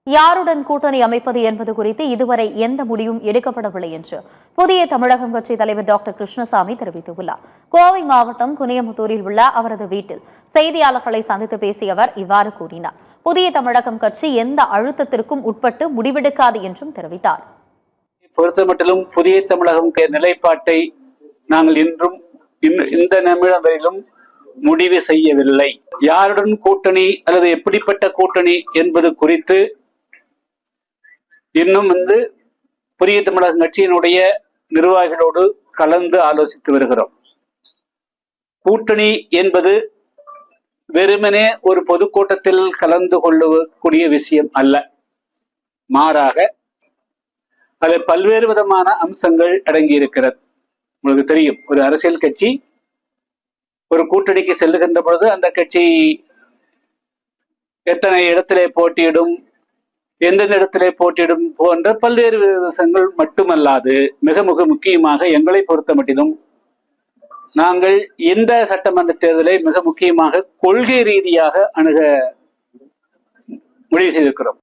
யாருடன் கூட்டணி அமைப்பது என்பது குறித்து இதுவரை எந்த முடிவும் எடுக்கப்படவில்லை என்று புதிய தமிழகம் கட்சி தலைவர் டாக்டர் கிருஷ்ணசாமி தெரிவித்துள்ளார். கோவை மாவட்டம் குனியமுத்தூரில் உள்ள அவரது வீட்டில் செய்தியாளர்களை சந்தித்து பேசிய அவர் இவ்வாறு கூறினார். புதிய தமிழகம் கட்சி எந்த அழுத்தத்திற்கும் உட்பட்டு முடிவெடுக்காது என்றும் தெரிவித்தார். பொறுத்தமட்டிலும் புதிய தமிழகம் நிலைப்பாட்டை நாங்கள் இன்றும் இந்த நிமிடம் வரையிலும் முடிவு செய்யவில்லை. யாருடன் கூட்டணி அல்லது எப்படிப்பட்ட கூட்டணி என்பது குறித்து இன்னும் புதிய தமிழகம் கட்சியினுடைய நிர்வாகிகளோடு கலந்து ஆலோசித்து வருகிறோம். கூட்டணி என்பது வெறுமனே ஒரு பொதுக்கூட்டத்தில் கலந்து கொள்ளக்கூடிய விஷயம் அல்ல. மாறாக அதில் பல்வேறு விதமான அம்சங்கள் அடங்கி இருக்கிறது. உங்களுக்கு தெரியும், ஒரு அரசியல் கட்சி ஒரு கூட்டணிக்கு செல்லுகின்ற பொழுது அந்த கட்சி எத்தனை இடத்திலே போட்டியிடும், எந்தெந்த இடத்திலே போட்டியிடும் போன்ற பல்வேறு விஷயங்கள் மட்டுமல்லாது மிக முக்கியமாக எங்களை பொறுத்த மட்டிலும் நாங்கள் இந்த சட்டமன்ற தேர்தலை மிக முக்கியமாக கொள்கை ரீதியாக அணுக முடிவு செய்திருக்கிறோம்.